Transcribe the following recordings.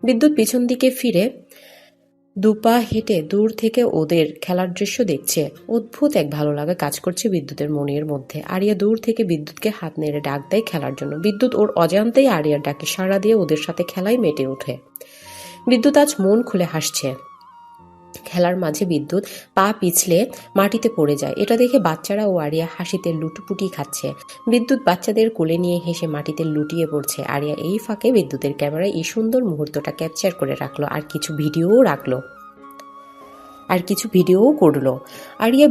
বিদ্যুৎ পিছন দিকে ফিরে দুপা হেঁটে দূর থেকে ওদের খেলার দৃশ্য দেখছে। অদ্ভুত এক ভালো লাগা কাজ করছে বিদ্যুতের মনের মধ্যে। আরিয়া দূর থেকে বিদ্যুৎকে হাত নেড়ে ডাক দেয় খেলার জন্য। বিদ্যুৎ ওর অজান্তেই আরিয়ার ডাকে সাড়া দিয়ে ওদের সাথে খেলায় মেতে ওঠে। বিদ্যুৎ আজ মন খুলে হাসছে। খেলার মাঝে বিদ্যুৎ পা পিছলে মাটিতে পড়ে যায়। এটা দেখে বাচ্চারা ও আরিয়া হাসিতে লুটুপুটি খাচ্ছে। বিদ্যুৎ বাচ্চাদের কোলে নিয়ে হেসে মাটিতে লুটিয়ে পড়ছে। আরিয়া এই ফাঁকে বিদ্যুতের ক্যামেরায় এই সুন্দর মুহূর্তটা ক্যাপচার করে রাখলো আর কিছু ভিডিওও করলো। আরিয়া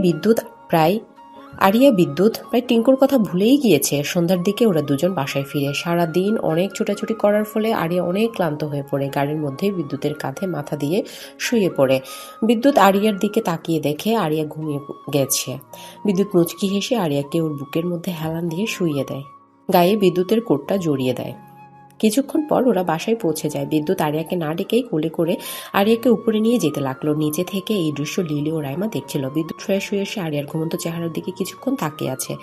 বিদ্যুৎ প্রায় টিঙ্কুর কথা ভুলেই গিয়েছে। সন্ধ্যার দিকে ওরা দুজন বাসায় ফিরে। সারা দিন অনেক ছোটাছুটি করার ফলে আরিয়া অনেক ক্লান্ত হয়ে পড়ে। গাড়ির মধ্যেই বিদ্যুতের কাঁধে মাথা দিয়ে শুয়ে পড়ে। বিদ্যুৎ আরিয়ার দিকে তাকিয়ে দেখে আরিয়া ঘুমিয়ে গেছে। বিদ্যুৎ মুচকি হেসে আরিয়াকে ওর বুকের মধ্যে হেলান দিয়ে শুইয়ে দেয়। গায়ে বিদ্যুতের কোটটা জড়িয়ে দেয়। কিছুক্ষণ পর ওরা বাসায় পৌঁছে যায়। বিদ্যুৎ আরিয়াকে না ডেকেই কোলে করে আরিয়াকে উপরে নিয়ে যেতে লাগলো। নিচে থেকে এই দৃশ্য লিলি ও রাইমা দেখছিল। বিদ্যুৎ ফ্রেশ হয়ে এসে আরিয়ার ঘুমন্ত চেহারার দিকে কিছুক্ষণ তাকিয়ে আছে।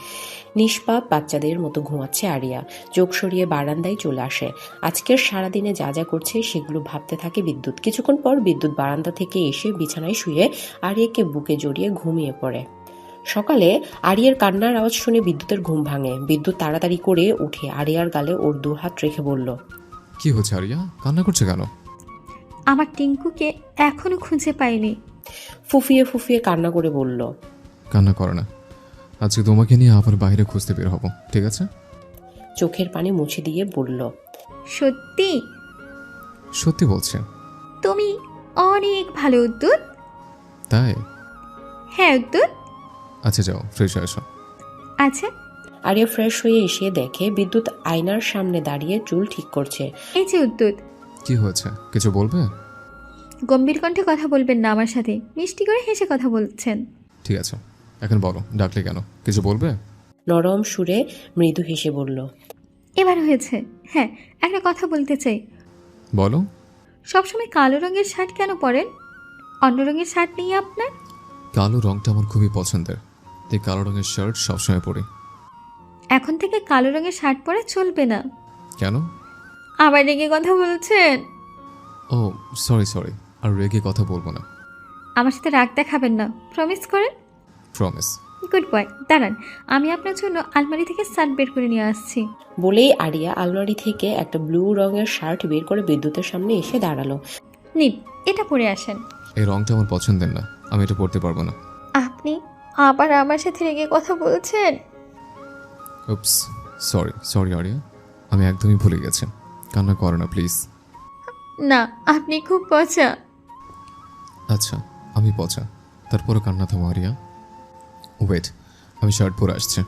নিষ্পাপ বাচ্চাদের মতো ঘুমাচ্ছে আরিয়া। চোখ সরিয়ে বারান্দায় চলে আসে। আজকের সারাদিনে যা যা করছে সেগুলো ভাবতে থাকে বিদ্যুৎ। কিছুক্ষণ পর বিদ্যুৎ বারান্দা থেকে এসে বিছানায় শুয়ে আরিয়াকে বুকে জড়িয়ে ঘুমিয়ে পড়ে। সকালে আরিয়ার কান্নার আওয়াজ শুনে বিদ্যুতের ঘুম ভাঙে। বিদ্যুৎ তাড়াতাড়ি করে উঠে আরিয়ার গালে ওর দু হাত রেখে বলল, কি হচ্ছে আরিয়া? কান্না করছে কেন? আমার টিঙ্কুকে এখনো খুঁজে পাইনি। ফুফিয়ে ফুফিয়ে কান্না করে বলল, কান্না করে না, আজকে তোমাকে নিয়ে আবার বাইরে খুঁজতে বের হব, ঠিক আছে? চোখের পানি মুছে দিয়ে বলল, সত্যি? সত্যি বলছে। তুমি অনেক ভালো উদ্যুৎ। তাই? হ্যাঁ উদ্যুৎ। আচ্ছা যাও, ফ্রেশ হয়ে আসো। আচ্ছা। আরিয়া ফ্রেশ হয়ে এসে দেখে বিদ্যুৎ আয়নার সামনে দাঁড়িয়ে চুল ঠিক করছে। এই যে উদ্যুৎ। কি হয়েছে, কিছু বলবে? গম্ভীর কণ্ঠে কথা বলবেন না আমার সাথে, মিষ্টি করে হেসে কথা বলছেন। ঠিক আছে, এখন বলো, ডাকলে কেন? কিছু বলবে? নরম সুরে মৃদু হেসে বলল, এবার হয়েছে। হ্যাঁ, একটা কথা বলতে চাই। বলো। সবসময় কালো রঙের শার্ট কেন পরেন? অন্য রঙের শার্ট নেই আপনার? কালো রংটা আমার খুবই পছন্দের, তাই কালো রঙের শার্ট সবসময় পরি। এখন থেকে কালো রঙের শার্ট পরা চলবে না। কেন? আবার রেগে কথা বলছেন? ও সরি, আর রেগে কথা বলবো না। আমার সাথে রাগ দেখাবেন না, প্রমিস করেন? প্রমিস। Good boy. দাঁড়ান, আমি আপনার জন্য আলমারি থেকে শার্ট বের করে নিয়ে আসছি। বলেই আরিয়া আলমারি থেকে একটা ব্লু রঙের শার্ট বের করে বিদ্যুতের সামনে এসে দাঁড়ালো। নিন, এটা পরে আসেন। এই রংটা আমার পছন্দের না, আমি এটা পরতে পারবো না। আপনি আবার আমার সাথে রেগে কথা বলছেন? উপস, সরি আরিয়া, আমি একদমই ভুলে গেছি। কান্না করো না প্লিজ। না, আপনি খুব পচা। আচ্ছা, আমি পচা, তারপরও কান্না থামো আরিয়া। ওয়েট, আমি শার্ট পরে আসছি।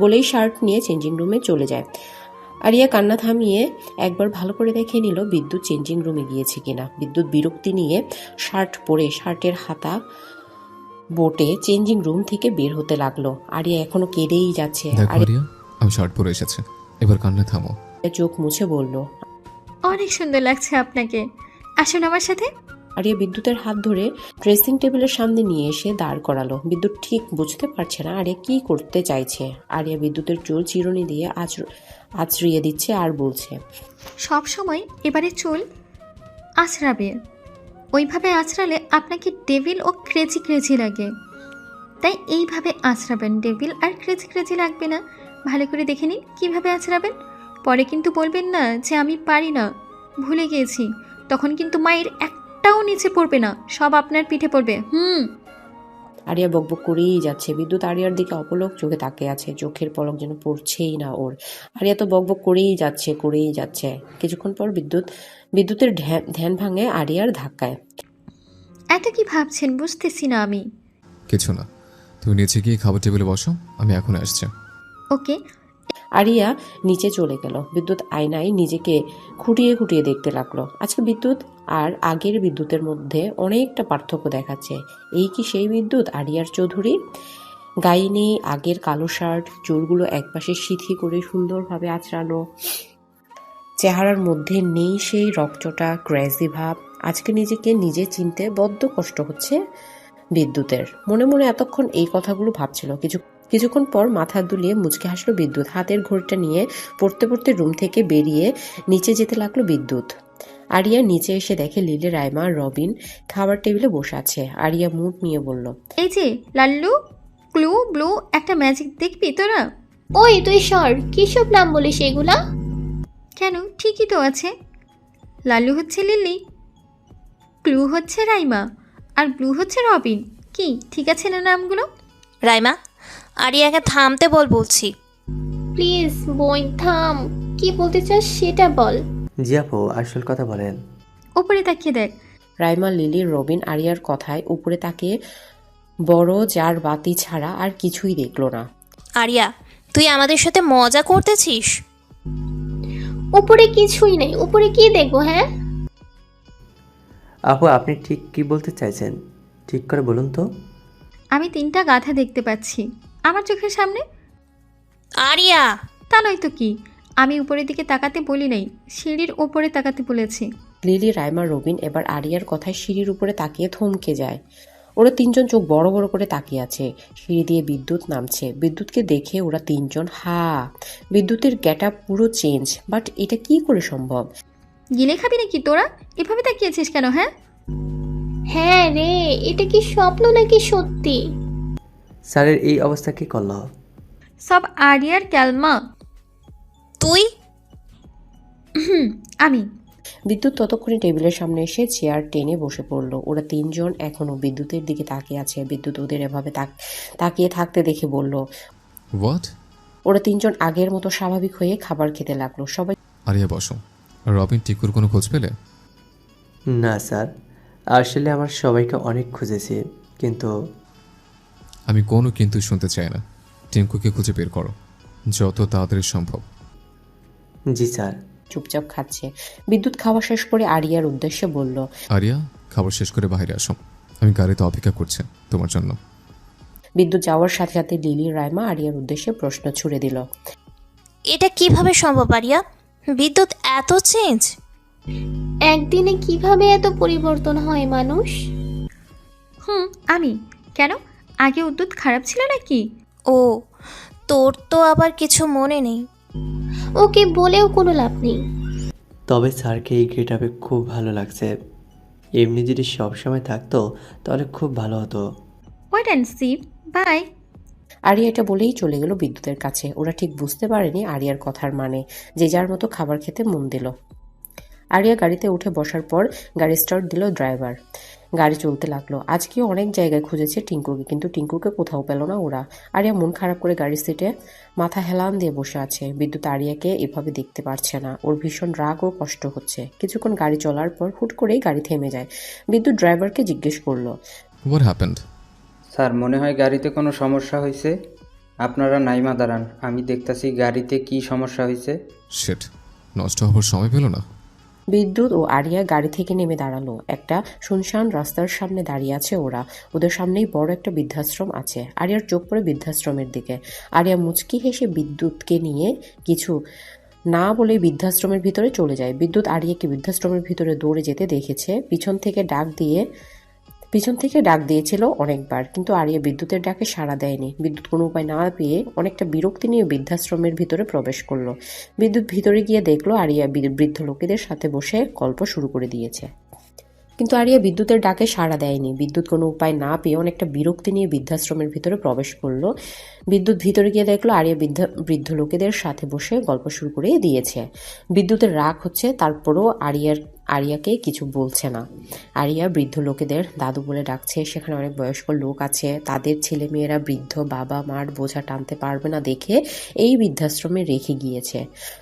বলেই শার্ট নিয়ে চেঞ্জিং রুমে চলে যায়। আরিয়া কান্না থামিয়ে একবার ভালো করে দেখে নিল বিদ্যুৎ চেঞ্জিং রুমে গিয়েছে কিনা। বিদ্যুৎ বিরক্তি নিয়ে শার্ট পরে শার্টের হাতা বোটে চেঞ্জিং রুম থেকে বের হতে লাগলো। আরিয়া এখনো কেঁদেই যাচ্ছে। দেখো আরিয়া, আমি শার্ট পরে এসেছি, এবার কান্না থামো। চোখ মুছে বলল, অনেক সুন্দর লাগছে আপনাকে, আসুন আমার সাথে। আরিয়া বিদ্যুতের হাত ধরে ড্রেসিং টেবিলের সামনে নিয়ে এসে দাঁড় করালো। বিদ্যুৎ ঠিক বুঝতে পারছে না আরিয়া কি করতে চাইছে। আরিয়া বিদ্যুতের চুল চিরুনি দিয়ে আঁচড়িয়ে দিচ্ছে আর বলছে, সব সময় এবারে চুল আঁচড়াবে, ওইভাবে আঁচড়ালে আপনাকে ডেভিল ও ক্রেজি ক্রেজি লাগে, তাই এইভাবে আঁচড়াবেন। ডেভিল আর ক্রেজি ক্রেজি লাগবে না। ভালো করে দেখে নিন কীভাবে আঁচড়াবেন। পরে কিন্তু বলবেন না যে আমি পারি না, ভুলে গিয়েছি, তখন কিন্তু মায়ের একটাও নিচে পড়বে না, সব আপনার পিঠে পড়বে। আরিয়া বকবক করেই যাচ্ছে। বিদ্যুৎ আরিয়ার দিকে অপলক চোখে তাকিয়ে আছে, চোখের পলক যেন পড়ছেই না ওর। আরিয়া তো বকবক করেই যাচ্ছে। কিছুক্ষণ পর বিদ্যুতের ধ্যান ভাঙে আরিয়ার ধাক্কায়। এত কি ভাবছেন বুঝতেছি না আমি। কিছু না, তুমি নিচে গিয়ে খাবার টেবিলে বসো, আমি এখন আসছি। ওকে। আরিয়া নিচে চলে গেল। বিদ্যুৎ আয়নায় নিজেকে খুঁটিয়ে দেখতে লাগলো। আজকে বিদ্যুৎ আর আগের বিদ্যুতের মধ্যে অনেকটা পার্থক্য দেখাচ্ছে। এই কি সেই বিদ্যুৎ আরিয়ার চৌধুরী? গায়ে নেই আগের কালো শার্ট, চুলগুলো একপাশে সিথি করে সুন্দরভাবে আঁচড়ানো, চেহারার মধ্যে নেই সেই রকচটা ক্রেজি ভাব। আজকে নিজেকে নিজে চিনতে বড্ড কষ্ট হচ্ছে বিদ্যুতের। মনে মনে এতক্ষণ এই কথাগুলো ভাবছিল। কিছুক্ষণ পর মাথা দুলিয়ে মুচকে হাসলো বিদ্যুৎ। হাতের ঘড়িটা নিয়ে পড়তে রুম থেকে বেরিয়ে নিচে যেতে লাগলো বিদ্যুৎ। আরিয়া নিচে এসে দেখে লিলি, রাইমা আর রবিন খাবার টেবিলে বসে আছে। আরিয়া মুড নিয়ে বলল, এই যে লাল্লু, ক্লু, ব্লু, একটা ম্যাজিক দেখবি তোরা? ওই তুই সর, কিসব নাম বলিস এগুলা? কেন, ঠিকই তো আছে। লাল্লু হচ্ছে লিলি, ক্লু হচ্ছে রাইমা, আর ব্লু হচ্ছে রবিন। কি ঠিক আছে না নামগুলো? রাইমা, আরিয়াকে থামতে বলছি। প্লিজ বোন থাম, কি বলতে চাস সেটা বল। জি আপু, আসল কথা বলেন। ওপরে তাকিয়ে দেখ। রাইমা, লিলি, রবিন আরিয়ার কথায় উপরে তাকিয়ে বড় জার বাতি ছাড়া আর কিছুই দেখলো না। আরিয়া, তুই আমাদের সাথে মজা করতেছিস? উপরে কিছুই নেই, উপরে কি দেখবো? হ্যাঁ আপু, আপনি ঠিক কি বলতে চাইছেন? ঠিক করে বলুন তো। আমি 3টা গাধা দেখতে পাচ্ছি আমার চোখের সামনে। আরিয়া, তা নয় তো কি, আমি উপরের দিকে তাকাতে বলি নাই, সিঁড়ির ওপরে তাকাতে বলেছি। লিলি, রাইমা, রবিন এবার আরিয়ার কথায় সিঁড়ির উপরে তাকিয়ে থমকে যায়। ওরা 3জন চোখ বড় বড় করে তাকিয়ে আছে। সিঁড়ি দিয়ে বিদ্যুৎ নামছে। বিদ্যুৎকে দেখে ওরা 3জন বিদ্যুতের গেটআপ পুরো চেঞ্জ। বাট এটা কি করে সম্ভব? গিলে খাবি নাকি তোরা? এভাবে তাকিয়েছিস কেন? হ্যাঁ হ্যাঁ রে, এটা কি স্বপ্ন নাকি সত্যি? স্যারের এই অবস্থা কি করলো? সব আরিয়ার ক্যালমা। তুই? আমি। বিদ্যুৎ ততক্ষণে টেবিলের সামনে এসে চেয়ার টেনে বসে পড়লো। ওরা 3জন এখনো বিদ্যুতের দিকে তাকিয়ে আছে। বিদ্যুৎ ওদের এভাবে তাকিয়ে থাকতে দেখে বলল, হোয়াট? ওরা 3জন আগের মতো স্বাভাবিক হয়ে খাবার খেতে লাগলো। সবাই আরিয়া বসো। রবিন টিকুর কোনো খোঁজ পেলে? না স্যার, আসলে আমার সবাইকে অনেক খুঁজেছি, কিন্তু আমি কোনো কিন্তু শুনতে চাই না। টিঙ্কুকে খুঁজে বের করো, যত তাড়াতাড়ি সম্ভব। জি স্যার। চুপচাপ খাচ্ছে। বিদ্যুৎ খাওয়া শেষ করে আরিয়ার উদ্দেশ্যে বলল, আরিয়া, খাবার শেষ করে বাইরে আসো, আমি গাড়িতে অপেক্ষা করছি তোমার জন্য। বিদ্যুৎ যাওয়ার সাথে সাথে লিলি, রাইমা আরিয়ার উদ্দেশ্যে প্রশ্ন ছুড়ে দিল, এটা কিভাবে সম্ভব আরিয়া? বিদ্যুৎ এত চেঞ্জ? একদিনে কিভাবে এত পরিবর্তন হয় মানুষ? আমি। কেন, আগে উদ্যুৎ খারাপ ছিল নাকি? ও, তোর তো আবার কিছু মনে নেই। ওকে বলেও কোনো লাভ নেই। তবে স্যারকে এই গেটআপে খুব ভালো লাগছে। এমনি যদি সবসময় থাকতো তাহলে খুব ভালো হতো। Wait and see. Bye. Aria এটা বলেই চলে গেল বিদ্যুতের কাছে। ওরা ঠিক বুঝতে পারেনি আরিয়ার কথার মানে। যে যার মতো খাবার খেতে মন দিল। আরিয়া গাড়িতে উঠে বসার পর গাড়ি স্টার্ট দিল ড্রাইভার। গাড়ি চলতে লাগলো। আজকেও অনেক জায়গায় খুঁজেছে টিঙ্কুকে, কিন্তু টিঙ্কুকে কোথাও পেল না ওরা। আরিয়া মন খারাপ করে গাড়ির সিটে মাথা হেলান দিয়ে বসে আছে। বিদ্যুৎ আরিয়াকে এভাবে দেখতে পারছে না। ওর ভীষণ রাগ ও কষ্ট হচ্ছে। কিছুক্ষণ গাড়ি চলার পর হুট করেই গাড়ি থেমে যায়। বিদ্যুৎ ড্রাইভারকে জিজ্ঞেস করলো, হোয়াট হ্যাপেন্ড? স্যার, মনে হয় গাড়িতে কোনো সমস্যা হয়েছে। আপনারা নাইমা দাঁড়ান, আমি দেখতাছি গাড়িতে কি সমস্যা হয়েছে। শিট, নষ্ট হবার সময় পেল না। বিদ্যুৎ ও আরিয়া গাড়ি থেকে নেমে দাঁড়ালো। একটা শুনশান রাস্তার সামনে দাঁড়িয়ে আছে ওরা। ওদের সামনেই বড় একটা বৃদ্ধাশ্রম আছে। আরিয়ার চোখ পড়ে বৃদ্ধাশ্রমের দিকে। আরিয়া মুচকি হেসে বিদ্যুৎকে নিয়ে কিছু না বলে বৃদ্ধাশ্রমের ভিতরে চলে যায়। বিদ্যুৎ আরিয়াকে বৃদ্ধাশ্রমের ভিতরে দৌড়ে যেতে দেখেছে। পিছন থেকে ডাক দিয়েছিল অনেকবার, কিন্তু আরিয়া বিদ্যুতের ডাকে সাড়া দেয়নি। বিদ্যুৎ কোনো উপায় না পেয়ে অনেকটা বিরক্তি নিয়ে বৃদ্ধাশ্রমের ভিতরে প্রবেশ করলো। বিদ্যুৎ ভিতরে গিয়ে দেখলো আরিয়া বৃদ্ধ লোকেদের সাথে বসে গল্প শুরু করে দিয়েছে। কিন্তু আরিয়া বিদ্যুতের ডাকে সাড়া দেয়নি। বিদ্যুৎ কোনো উপায় না পেয়ে অনেকটা বিরক্তি নিয়ে বৃদ্ধাশ্রমের ভিতরে প্রবেশ করলো। বিদ্যুৎ ভিতরে গিয়ে দেখলো আরিয়া বৃদ্ধ লোকেদের সাথে বসে গল্প শুরু করে দিয়েছে। বিদ্যুতের রাগ হচ্ছে, তারপরও আরিয়াকে কিছু বলছে না। আরিয়া বৃদ্ধ লোকেদের দাদু বলে ডাকছে। সেখানে অনেক বয়স্ক লোক আছে। তাদের ছেলে মেয়েরা বৃদ্ধ বাবা মার বোঝা টানতে পারবে না দেখে এই বৃদ্ধাশ্রমে রেখে গিয়েছে।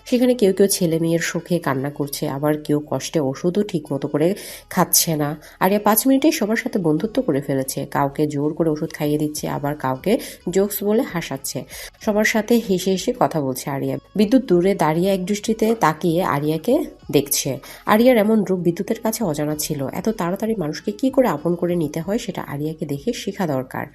সেখানে কেউ কেউ ছেলে মেয়ের শোকে কান্না করছে, আবার কেউ কষ্টে ওষুধও ঠিক মতো করে খাচ্ছে না। আরিয়া 5 মিনিটেই সবার সাথে বন্ধুত্ব করে ফেলেছে। কাউকে জোর করে ওষুধ খাইয়ে দিচ্ছে, আবার কাউকে জোকস বলে হাসাচ্ছে। সবার সাথে হেসে হেসে কথা বলছে আরিয়া। বিদ্যুৎ দূরে দাঁড়িয়ে একদৃষ্টিতে তাকিয়ে আরিয়াকে দেখছে। আরিয়ার এমন রূপ বিদ্যুতের কাছে অজানা ছিল। এত তাড়াতাড়ি মানুষকে কি করে আপন করে নিতে হয় সেটা আরিয়াকে দেখে শেখা দরকার।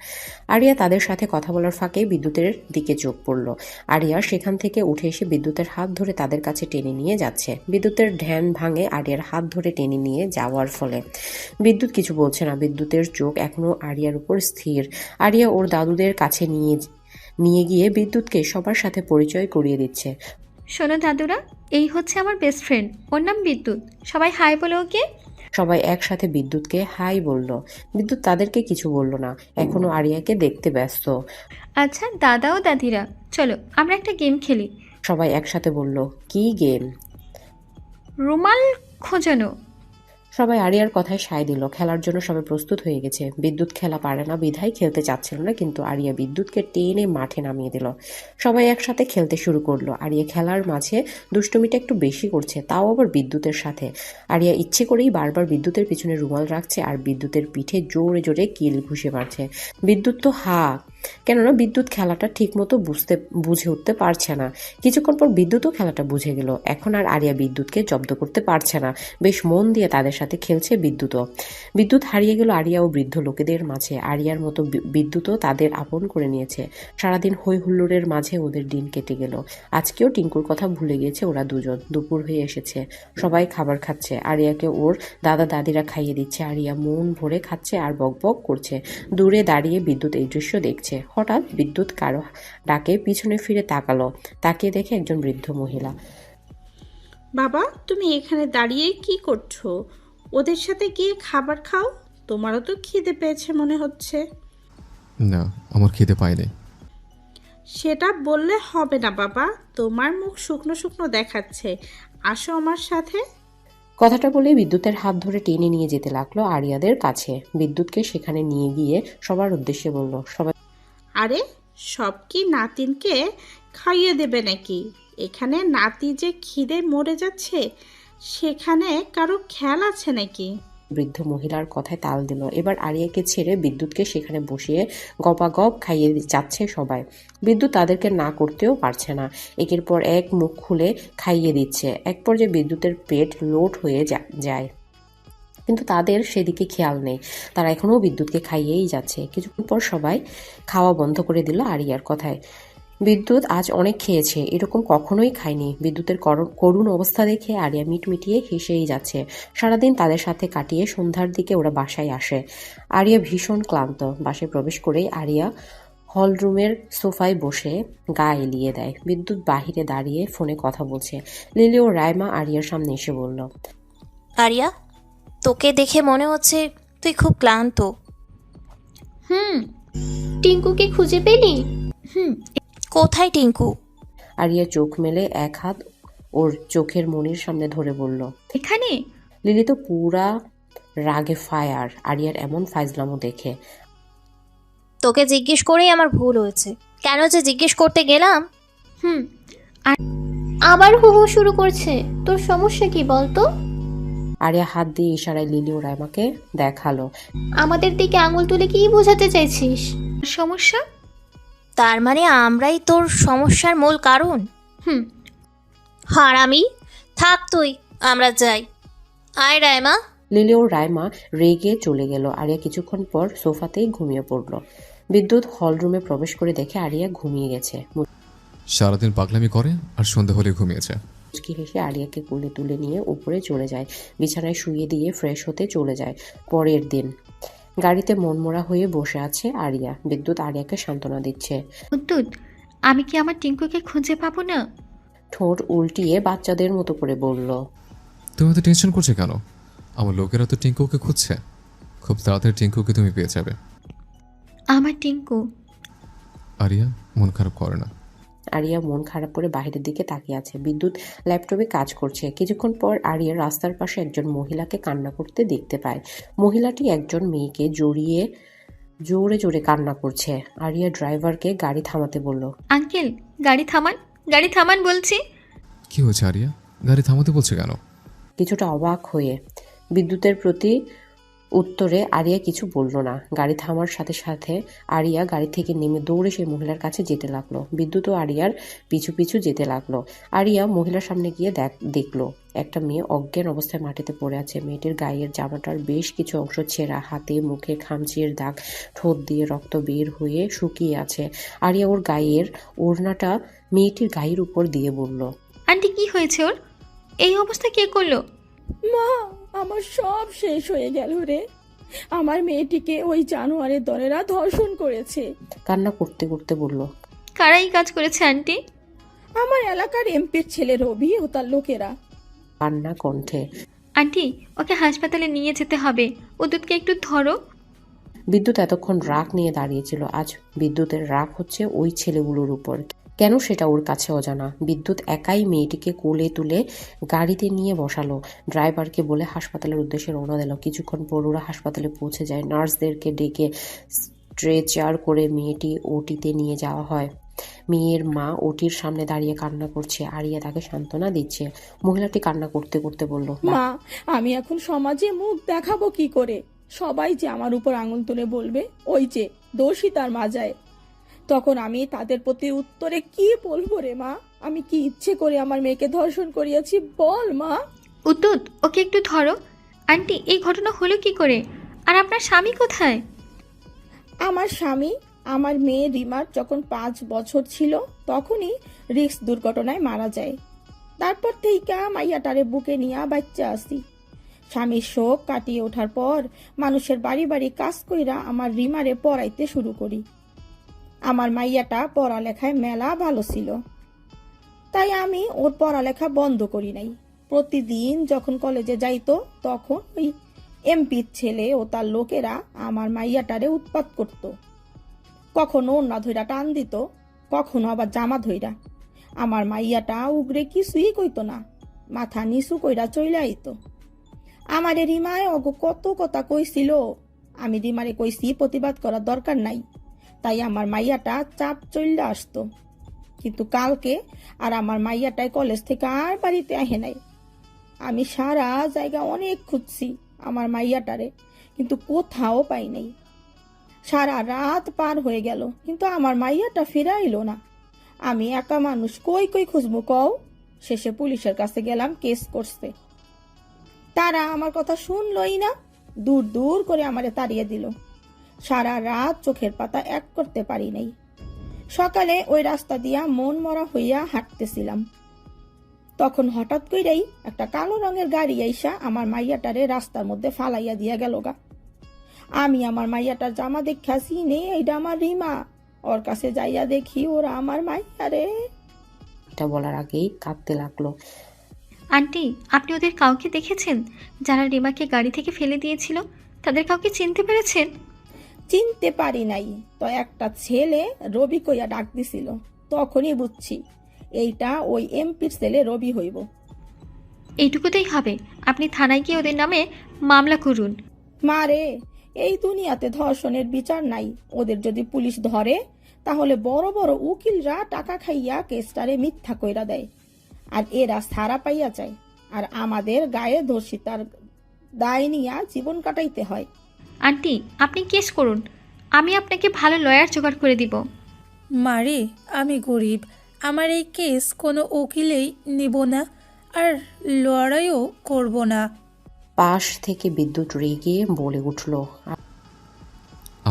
আরিয়া তাদের সাথে কথা বলার ফাঁকে বিদ্যুতের দিকে চোখ পড়ল। আরিয়া সেখান থেকে উঠে এসে বিদ্যুতের হাত ধরে তাদের কাছে টেনে নিয়ে যাচ্ছে। বিদ্যুতের ধ্যান ভাঙে আরিয়ার হাত ধরে টেনে নিয়ে যাওয়ার ফলে। বিদ্যুৎ কিছু বলছে না। বিদ্যুতের চোখ এখনো আরিয়ার উপর স্থির। আরিয়া ওর দাদুদের কাছে নিয়ে গিয়ে বিদ্যুৎকে সবার সাথে পরিচয় করিয়ে দিচ্ছে। শোনো দাদুরা, এই হচ্ছে আমার বেস্ট ফ্রেন্ড, ওর নাম বিদ্যুৎ। সবাই হাই বলে ওকে। সবাই একসাথে বিদ্যুৎকে হাই বলল। বিদ্যুৎ তাদেরকে কিছু বলল না, এখনো আরিয়াকে দেখতে ব্যস্ত। আচ্ছা দাদা ও দাদিরা, চলো আমরা একটা গেম খেলি। সবাই একসাথে বলল, কি গেম? রুমাল খোঁজানো। সবাই আরিয়ার কথায় সায় দিল। খেলার জন্য সবাই প্রস্তুত হয়ে গেছে। বিদ্যুৎ খেলা পারে না বিধায় খেলতে চাচ্ছিল না, কিন্তু আরিয়া বিদ্যুৎকে টেনে মাঠে নামিয়ে দিল। সবাই একসাথে খেলতে শুরু করলো। আরিয়া খেলার মাঝে দুষ্টুমিটা একটু বেশি করছে, তাও আবার বিদ্যুতের সাথে। আরিয়া ইচ্ছে করেই বারবার বিদ্যুতের পিছনে রুমাল রাখছে আর বিদ্যুতের পিঠে জোরে জোরে কিল ঘুষে মারছে। বিদ্যুৎ তো কেননা বিদ্যুৎ খেলাটা ঠিক মতো বুঝে উঠতে পারছে না। কিছুক্ষণ পর বিদ্যুৎও খেলাটা বুঝে গেল। এখন আর আরিয়া বিদ্যুৎকে জব্দ করতে পারছে না। বেশ মন দিয়ে তাদের সাথে খেলছে বিদ্যুৎও। বিদ্যুৎ হারিয়ে গেল আরিয়া ও বৃদ্ধ লোকেদের মাঝে। আরিয়ার মতো বিদ্যুৎও তাদের আপন করে নিয়েছে। সারাদিন হই হুল্লোড়ের মাঝে ওদের দিন কেটে গেল। আজকেও টিঙ্কুর কথা ভুলে গিয়েছে ওরা দুজন। দুপুর হয়ে এসেছে, সবাই খাবার খাচ্ছে। আরিয়াকে ওর দাদা দাদিরা খাইয়ে দিচ্ছে। আরিয়া মন ভরে খাচ্ছে আর বকবক করছে। দূরে দাঁড়িয়ে বিদ্যুৎ এই দৃশ্য দেখছে। হঠাৎ বিদ্যুৎ কারো ডাকে পিছনে ফিরে তাকালো। তাকিয়ে দেখে একজন বৃদ্ধ মহিলা। বাবা, তুমি এখানে দাঁড়িয়ে কি করছো? ওদের সাথে গিয়ে খাবার খাও, তোমারও তো খিদে পেয়েছে মনে হচ্ছে। না, আমার খিদে পায়নি। সেটা বললে হবে না বাবা, তোমার মুখ শুকনো শুকনো দেখাচ্ছে। আসো আমার সাথে। কথাটা বলে বিদ্যুতের হাত ধরে টেনে নিয়ে যেতে লাগলো আরিয়াদের কাছে। বিদ্যুৎকে সেখানে নিয়ে গিয়ে সবার উদ্দেশ্যে বলল, সবাই আরে সব কি নাতিনকে খাইয়ে দেবে নাকি? এখানে নাতি যে খিদে মরে যাচ্ছে, সেখানে কারো খেয়াল আছে নাকি? বৃদ্ধ মহিলার কথায় তাল দিল। এবার আরিয়াকে ছেড়ে বিদ্যুৎকে সেখানে বসিয়ে গপাগপ খাইয়ে যাচ্ছে সবাই। বিদ্যুৎ তাদেরকে না করতেও পারছে না। একের পর এক মুখ খুলে খাইয়ে দিচ্ছে। এক পর্যায়ে বিদ্যুতের পেট লোড হয়ে যায়, কিন্তু তাদের সেদিকে খেয়াল নেই। তারা এখনো বিদ্যুৎকে খাইয়েই যাচ্ছে। কিছুক্ষণ পর সবাই খাওয়া বন্ধ করে দিল আরিয়ার কথায়। বিদ্যুৎ আজ অনেক খেয়েছে, এরকম কখনোই খায়নি। বিদ্যুতের করুণ অবস্থা দেখে আরিয়া মিটমিটিয়ে হেসেই যাচ্ছে। সারাদিন তাদের সাথে কাটিয়ে সন্ধ্যার দিকে ওরা বাসায় আসে। আরিয়া ভীষণ ক্লান্ত। বাসায় প্রবেশ করেই আরিয়া হলরুমের সোফায় বসে গা এলিয়ে দেয়। বিদ্যুৎ বাহিরে দাঁড়িয়ে ফোনে কথা বলছে। লিলি ও রাইমা আরিয়ার সামনে এসে বলল, আরিয়া, তোকে দেখে মনে হচ্ছে তুই খুব ক্লান্ত। টিঙ্কুকে খুঁজে পেলি? কোথায় টিঙ্কু? আরিয়া চোখ মেলে এক হাত ওর চোখের মনির সামনে ধরে বলল, এখানে। লিলি তো পুরা রাগে ফায়ার আরিয়ার এমন ফাইজলামো দেখে। তোকে জিজ্ঞেস করেই আমার ভুল হয়েছে। কেন যে জিজ্ঞেস করতে গেলাম। আবার হু হু শুরু করছে। তোর সমস্যা কি বলতো? আরিয়া হাত দিয়ে ইশারায় লিলি ও রাইমাকে দেখালো। আমাদের দিকে আঙুল তুলে কি বোঝাতে চাইছিস? সমস্যা? তার মানে আমরাই তোর সমস্যার মূল কারণ? হারামি, থাক তুই, আমরা যাই। আয় রায়মা। লিলি ও রাইমা রেগে চলে গেল। আরিয়া কিছুক্ষণ পর সোফাতেই ঘুমিয়ে পড়ল। বিদ্যুৎ হলরুমে প্রবেশ করে দেখে আরিয়া ঘুমিয়ে গেছে। সারাদিন পাগলামি করে আর সন্ধে হলে ঘুমিয়েছে। মুচকি হেসে আরিয়াকে কোলে তুলে নিয়ে উপরে চলে যায়। বিছানায় শুইয়ে দিয়ে ফ্রেশ হতে চলে যায়। পরের দিন গাড়িতে মনমরা হয়ে বসে আছে আরিয়া। বিদ্যুৎ আরিয়াকে সান্ত্বনা দিচ্ছে। বিদ্যুৎ, আমি কি আমার টিঙ্কুকে খুঁজে পাবো না? ঠোঁট উল্টিয়ে বাচ্চাদের মতো করে বলল, তুমি এত টেনশন করছো কেন? আমার লোকেরা তো টিঙ্কুকে খুঁজছে। খুব তাড়াতাড়ি টিঙ্কুকে তুমি পেয়ে যাবে। আমার টিঙ্কু। আরিয়া, মন খারাপ করে না। আরিয়া মন খারাপ করে বাইরের দিকে তাকিয়ে আছে। বিদ্যুৎ ল্যাপটপে কাজ করছে। কিছুক্ষণ পর আরিয়া রাস্তার পাশে একজন মহিলাকে কান্না করতে দেখতে পায়। মহিলাটি একজন মেয়েকে জড়িয়ে জোরে জোরে কান্না করছে। আরিয়া ড্রাইভারকে গাড়ি থামাতে বলল, আঙ্কেল, গাড়ি থামান, গাড়ি থামান বলছি। কি হয়েছে আরিয়া? গাড়ি থামাতে বলছে কেন? কিছুটা অবাক হয়ে বিদ্যুতের প্রতি উত্তরে আরিয়া কিছু বলল না। গাড়ি থামার সাথে সাথে আরিয়া গাড়ি থেকে নেমে দৌড়ে সেই মহিলার কাছে যেতে লাগলো। বিদ্যুৎও আরিয়ার পিছু পিছু যেতে লাগলো। আরিয়া মহিলার সামনে গিয়ে দেখলো একটা মেয়ে অজ্ঞান অবস্থায় মাটিতে পড়ে আছে। মেয়েটির গায়ের জামাটার বেশ কিছু অংশ ছেঁড়া, হাতে মুখে খামচির দাগ, ঠোঁট দিয়ে রক্ত বের হয়ে শুকিয়ে আছে। আরিয়া ওর গায়ের ওড়নাটা মেয়েটির গায়ের উপর দিয়ে বলল, আন্টি, কি হয়েছে ওর? এই অবস্থা কে করলো? মা, আমার সব শেষ হয়ে গেল রে। আমার মেয়েটিকে ওই জানোয়ারের দলেরা ধর্ষণ করেছে। কান্না করতে করতে বলল, কারা এই কাজ করেছে আন্টি? আমার এলাকার এমপির ছেলে রবি ও তার লোকেরা। কান্না কণ্ঠে। আন্টি ওকে হাসপাতালে নিয়ে যেতে হবে, উদ্যুৎকে একটু ধরো। বিদ্যুৎ এতক্ষণ রাগ নিয়ে দাঁড়িয়েছিল, আজ বিদ্যুতের রাগ হচ্ছে ওই ছেলেগুলোর উপর। কেন সেটা ওর কাছে অজানা। বিদ্যুৎ একাই মেয়েটিকে কোলে তুলে গাড়িতে নিয়ে বসালো, ড্রাইভারকে বলে হাসপাতালের উদ্দেশ্যে রওনা দিল। কিছুক্ষণ পর ওরা হাসপাতালে পৌঁছে যায়। নার্সদেরকে ডেকে স্ট্রেচার করে মেয়েটি ওটিতে নিয়ে যাওয়া হয়। মেয়ের মা ওটির সামনে দাঁড়িয়ে কান্না করছে, আরিয়া তাকে সান্ত্বনা দিচ্ছে। মহিলাটি কান্না করতে করতে বলল, মা, আমি এখন সমাজে মুখ দেখাবো কি করে? সবাই যে আমার উপর আঙুল তুলে বলবে ওই যে দোষী তার মা যায়। তখন আমি তাদের প্রতি উত্তরে কি বলবো রে মা? আমি কি ইচ্ছে করে আমার মেয়েকে ধর্ষণ করিয়েছি বল মা? উদ্যুৎ ওকে একটু ধরো। আন্টি এই ঘটনা হলো কি করে? আর আপনার স্বামী কোথায়? আমার স্বামী আমার মেয়ে রিমার যখন 5 বছর ছিল তখনই রিস্ক দুর্ঘটনায় মারা যায়। তারপর থেকে মাইয়াটারে বুকে নিয়ে বাচ্চা আসি। স্বামীর শোক কাটিয়ে ওঠার পর মানুষের বাড়ি বাড়ি কাজ কইরা আমার রিমারে পড়াইতে শুরু করি। আমার মাইয়াটা পড়ালেখায় মেলা ভালো ছিল, তাই আমি ওর পড়ালেখা বন্ধ করি নাই। প্রতিদিন যখন কলেজে যাইতো তখন ওই এমপির ছেলে ও তার লোকেরা আমার মাইয়াটারে উৎপাত করত। কখনো ওড়না ধইরা টান দিত, কখনো আবার জামা ধইরা। আমার মাইয়াটা উগরে কিছুই কইতো না, মাথা নিচু কইরা চইলা আইতো। আমারে রিমায় অগ কত কথা কইছিল, আমি রিমারে কইছি প্রতিবাদ করার দরকার নাই, তাই আমার মাইয়াটা চাপ চইলা আসতো। কিন্তু কালকে আর আমার মাইয়াটাই কলেজ থেকে আর বাড়িতে আহে নাই। আমি সারা জায়গা অনেক খুঁজছি আমার মাইয়াটারে, কিন্তু কোথাও পাই নাই। সারা রাত পার হয়ে গেল কিন্তু আমার মাইয়াটা ফিরাইলো না। আমি একা মানুষ, কই কই খুঁজবো কও? শেষে পুলিশের কাছে গেলাম, কেস করছে। তারা আমার কথা শুনলই না, দূর দূর করে আমারে তাড়িয়ে দিল। সারা রাত চোখের পাতা এক করতে পারি নাই। সকালে ওই রাস্তা দিয়া মন মরা হইয়া হাঁটতেছিলাম, তখন হঠাৎ কইরাই একটা কালো রঙের গাড়ি আইসা আমার মাইয়াটারে রাস্তার মধ্যে ফালাইয়া দিয়া গেল গা। আমি আমার মাইয়াটার জামা দেখা চিনে এইটা আমার রিমা। ওর কাছে যাইয়া দেখি ওরা আমার মাইয়া রে। এটা বলার আগেই কাঁদতে লাগলো। আন্টি আপনি ওদের কাউকে দেখেছেন যারা রিমাকে গাড়ি থেকে ফেলে দিয়েছিল? তাদের কাউকে চিনতে পেরেছেন? চিনতে পারি নাই, তো একটা ছেলে রবি কইয়া ডাক দিছিল, তখনই বুঝছি এইটা ওই এমপির ছেলে রবি হইব। এইটুকুতেই হবে, আপনি থানায় গিয়ে ওদের নামে মামলা করুন। মারে, এই দুনিয়াতে ধর্ষণের বিচার নাই। ওদের যদি পুলিশ ধরে তাহলে বড় বড় উকিলরা টাকা খাইয়া কেসটারে মিথ্যা কইরা দেয়, আর এরা ছাড়া পাইয়া যায়, আর আমাদের গায়ে ধর্ষিতার দায় নিয়া জীবন কাটাইতে হয়। আন্টি আপনি কেস করুন, আমি আপনাকে ভালো লয়ার জোগাড় করে দিব। মারে, আমি গরিব, আমার এই কেস কোনো উকিলেই নিব না, আর লড়াইও করব না। পাশ থেকে বিদ্যুৎ রেগে বলে উঠল,